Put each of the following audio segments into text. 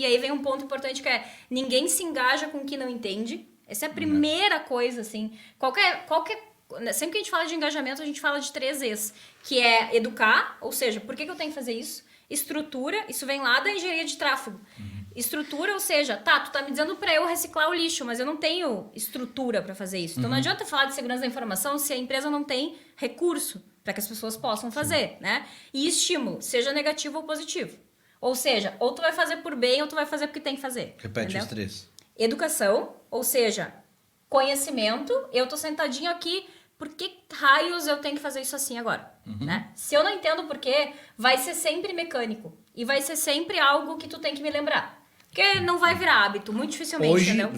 E aí vem um ponto importante que é ninguém se engaja com o que não entende. Essa é a primeira coisa, assim. Sempre que a gente fala de engajamento, a gente fala de 3 E's. Que é educar, ou seja, por que eu tenho que fazer isso? Estrutura, isso vem lá da engenharia de tráfego. Estrutura, ou seja, tu tá me dizendo pra eu reciclar o lixo, mas eu não tenho estrutura pra fazer isso. Então não adianta falar de segurança da informação se a empresa não tem recurso para que as pessoas possam fazer, né? E estímulo, seja negativo ou positivo. Ou seja, ou tu vai fazer por bem ou tu vai fazer porque tem que fazer. Repete entendeu? os 3. Educação, ou seja, conhecimento. Eu tô sentadinho aqui, por que raios eu tenho que fazer isso assim agora? Né? Se eu não entendo por quê, vai ser sempre mecânico. E vai ser sempre algo que tu tem que me lembrar. Porque não vai virar hábito, muito dificilmente, Hoje, entendeu?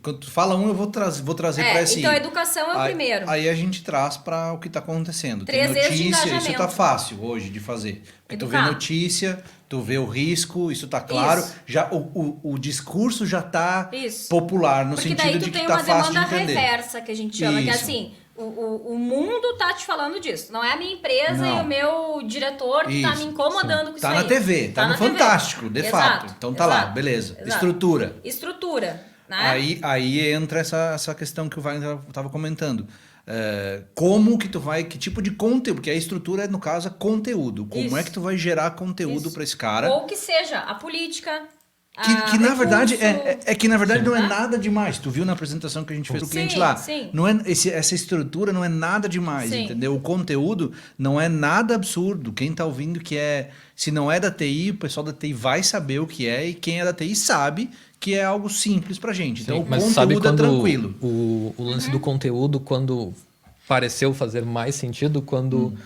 quando tu fala eu vou trazer para esse... Então, a educação é o primeiro. Aí a gente traz para o que está acontecendo. 3 Tem E's de notícia, engajamento. isso tá fácil hoje de fazer. Porque tu vê Educar. notícia, tu vê o risco, isso tá claro. Isso. Já, o discurso já tá Isso. popular, no Porque sentido daí de tu que tem tá uma fácil de demanda entender. reversa, que a gente chama, que é Isso. assim, o mundo tá te falando disso. Não é a minha empresa Não. e o meu diretor que tá me Isso, incomodando com isso Tá aí. na TV, tá no na TV. Fantástico, de fato. Exato, Então tá lá, exato, beleza. exato. Estrutura. Estrutura, né? Aí entra essa questão que o Wagner estava comentando. Como que tu vai, que tipo de conteúdo, porque a estrutura, no caso, é conteúdo. Como Isso. é que tu vai gerar conteúdo Isso. para esse cara? Ou que seja a política, Que na verdade recurso, que na verdade não é né? nada demais. Tu viu na apresentação que a gente fez pro Sim, cliente lá? sim. Não é essa estrutura não é nada demais, Sim. entendeu? O conteúdo não é nada absurdo. Quem tá ouvindo se não é da TI, o pessoal da TI vai saber o que é e quem é da TI sabe que é algo simples pra gente. Então Sim, o mas sabe conteúdo é quando tranquilo. o lance do conteúdo, quando pareceu fazer mais sentido, quando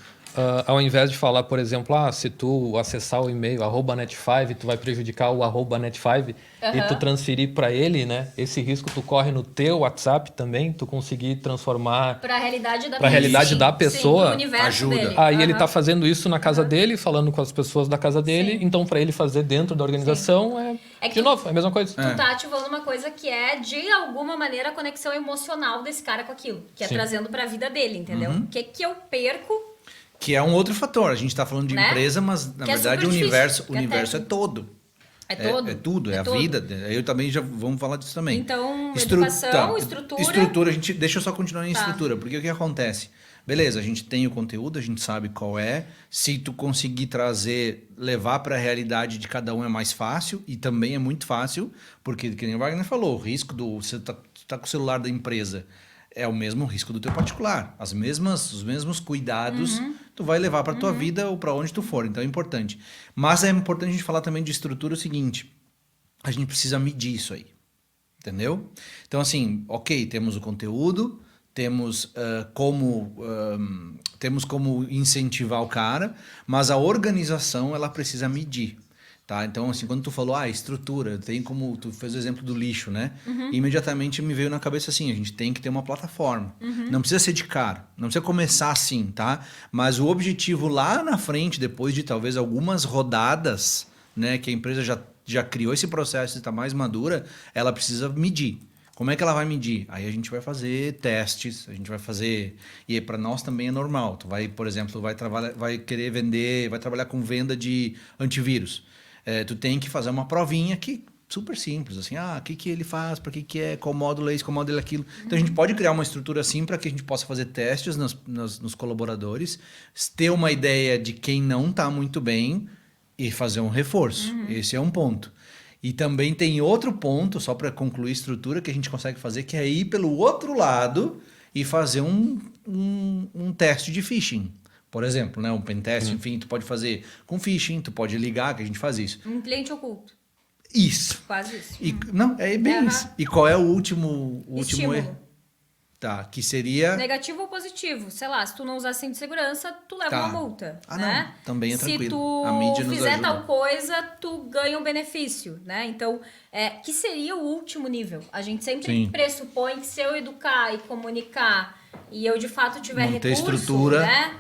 ao invés de falar, por exemplo, se tu acessar o e-mail @net5, tu vai prejudicar o @net5 e tu transferir para ele, né? Esse risco tu corre no teu WhatsApp também, tu conseguir transformar para a realidade da pra realidade da pessoa, sim, pro universo ajuda. dele. Aí ele tá fazendo isso na casa dele, falando com as pessoas da casa dele, Sim. então para ele fazer dentro da organização É que de novo, é a mesma coisa. Tu tá ativando uma coisa que é, de alguma maneira, a conexão emocional desse cara com aquilo. Que é Sim. trazendo pra vida dele, entendeu? O que eu perco... Que é um outro fator. A gente está falando de Né? empresa, mas na Que é verdade super o universo, difícil, que é é técnico. todo. É todo. É tudo, é a todo. vida. Eu também já vamos falar disso também. Então, educação, estrutura... Estrutura, deixa eu só continuar em Tá. estrutura, porque o que acontece? Beleza, a gente tem o conteúdo, a gente sabe qual é. Se tu conseguir levar para a realidade de cada um é mais fácil, e também é muito fácil, porque, como o Wagner falou, o risco você tá com o celular da empresa é o mesmo risco do teu particular. Os mesmos cuidados tu vai levar para tua vida ou para onde tu for. Então é importante. Mas é importante a gente falar também de estrutura o seguinte, a gente precisa medir isso aí. Entendeu? Então assim, ok, temos o conteúdo, temos como incentivar o cara, mas a organização ela precisa medir. Tá? Então, assim, quando tu falou, estrutura, tem como, tu fez o exemplo do lixo, né? Imediatamente me veio na cabeça assim, a gente tem que ter uma plataforma. Não precisa ser de cara, não precisa começar assim, tá? Mas o objetivo lá na frente, depois de talvez algumas rodadas, né, que a empresa já criou esse processo e está mais madura, ela precisa medir. Como é que ela vai medir? Aí a gente vai fazer testes, a gente vai fazer... E para nós também é normal. Tu vai, por exemplo, vai querer vender, vai trabalhar com venda de antivírus. Tu tem que fazer uma provinha que super simples, assim, o que ele faz, para que é, qual módulo é isso, qual módulo é aquilo. Então a gente pode criar uma estrutura assim para que a gente possa fazer testes nos colaboradores, ter uma ideia de quem não está muito bem e fazer um reforço. Esse é um ponto. E também tem outro ponto, só para concluir a estrutura, que a gente consegue fazer, que é ir pelo outro lado e fazer um teste de phishing. Por exemplo, né? Um pentest, enfim, tu pode fazer com phishing, tu pode ligar, que a gente faz isso. Um cliente oculto. Isso. Quase isso. Não, é bem isso. E qual é o último Estímulo. erro? Tá, que seria... Negativo ou positivo? Sei lá, se tu não usar cinto de segurança, tu leva uma multa, não, né? também é tranquilo. A Se mídia tu nos fizer ajuda. tal coisa, tu ganha um benefício, né? Então, que seria o último nível? A gente sempre pressupõe que se eu educar e comunicar e eu de fato tiver Manter recurso, estrutura, né?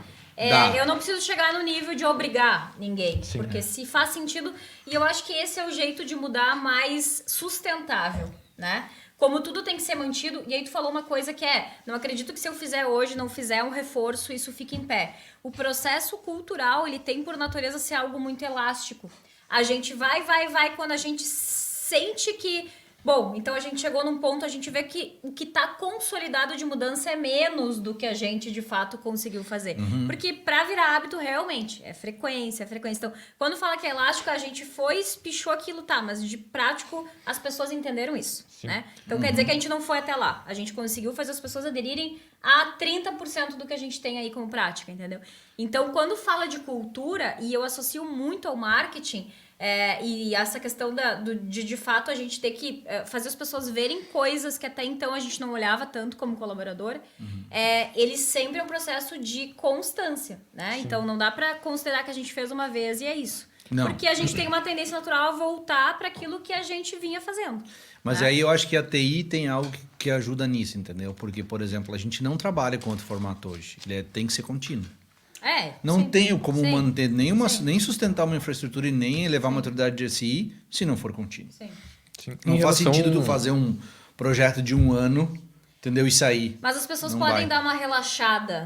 Eu não preciso chegar no nível de obrigar ninguém, porque se faz sentido, e eu acho que esse é o jeito de mudar mais sustentável, né? Como tudo tem que ser mantido, e aí tu falou uma coisa que não acredito que se eu fizer hoje, não fizer um reforço, isso fique em pé. O processo cultural, ele tem por natureza ser algo muito elástico. A gente vai, quando a gente sente que... Bom, então a gente chegou num ponto, a gente vê que o que está consolidado de mudança é menos do que a gente, de fato, conseguiu fazer. Porque para virar hábito, realmente, é frequência. Então, quando fala que é elástico, a gente foi, espichou aquilo, tá, mas de prático, as pessoas entenderam isso, né? Então, quer dizer que a gente não foi até lá. A gente conseguiu fazer as pessoas aderirem a 30% do que a gente tem aí como prática, entendeu? Então, quando fala de cultura, e eu associo muito ao marketing... e essa questão de fato a gente ter que fazer as pessoas verem coisas que até então a gente não olhava tanto como colaborador, ele sempre é um processo de constância, né? Sim. Então não dá para considerar que a gente fez uma vez e é isso. Não. Porque a gente tem uma tendência natural a voltar para aquilo que a gente vinha fazendo. Mas aí eu acho que a TI tem algo que ajuda nisso, entendeu? Porque, por exemplo, a gente não trabalha com outro formato hoje. Ele tem que ser contínuo. Não tenho como manter nem sustentar uma infraestrutura e nem elevar a maturidade de SI se não for contínuo. Sim. Não faz sentido tu fazer um projeto de 1 ano, entendeu? E sair. Mas as pessoas podem dar uma relaxada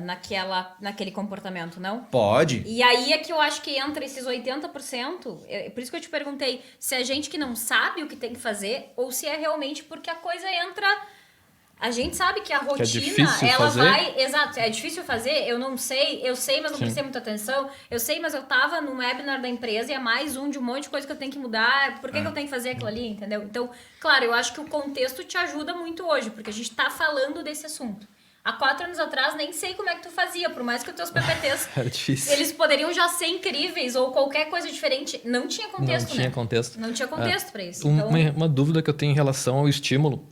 naquele comportamento, não? Pode. E aí é que eu acho que entra esses 80%. Por isso que eu te perguntei se é gente que não sabe o que tem que fazer ou se é realmente porque a coisa entra... A gente sabe que a rotina, vai... Exato, é difícil fazer, eu não sei, eu sei, mas não prestei muita atenção, eu sei, mas eu tava no webinar da empresa e é mais de um monte de coisa que eu tenho que mudar, por que eu tenho que fazer aquilo ali, entendeu? Então, claro, eu acho que o contexto te ajuda muito hoje, porque a gente tá falando desse assunto. Há 4 anos atrás, nem sei como é que tu fazia, por mais que os teus PPTs, eles poderiam já ser incríveis ou qualquer coisa diferente. Não tinha contexto, Não tinha contexto. Não tinha contexto para isso. Então... Uma dúvida que eu tenho em relação ao estímulo.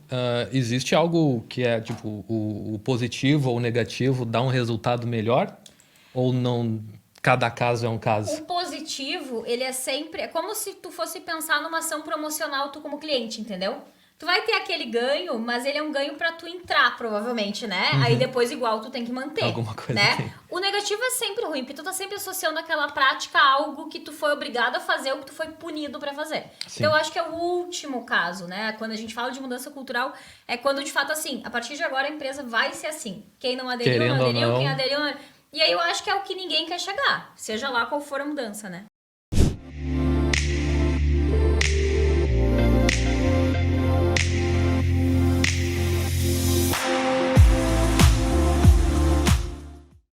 Existe algo que é, tipo, o positivo ou o negativo dá um resultado melhor? Ou não... Cada caso é um caso? O positivo, ele é sempre... É como se tu fosse pensar numa ação promocional tu como cliente, entendeu? Tu vai ter aquele ganho, mas ele é um ganho pra tu entrar, provavelmente, né? Aí depois, igual, tu tem que manter. Alguma coisa né? tem. O negativo é sempre ruim, porque tu tá sempre associando aquela prática a algo que tu foi obrigado a fazer ou que tu foi punido pra fazer. Sim. Então, eu acho que é o último caso, né? Quando a gente fala de mudança cultural, é quando, de fato, assim, a partir de agora a empresa vai ser assim. Quem não aderiu, Querendo não aderiu, ou não. quem aderiu, não aderiu. E aí eu acho que é o que ninguém quer chegar, seja lá qual for a mudança, né?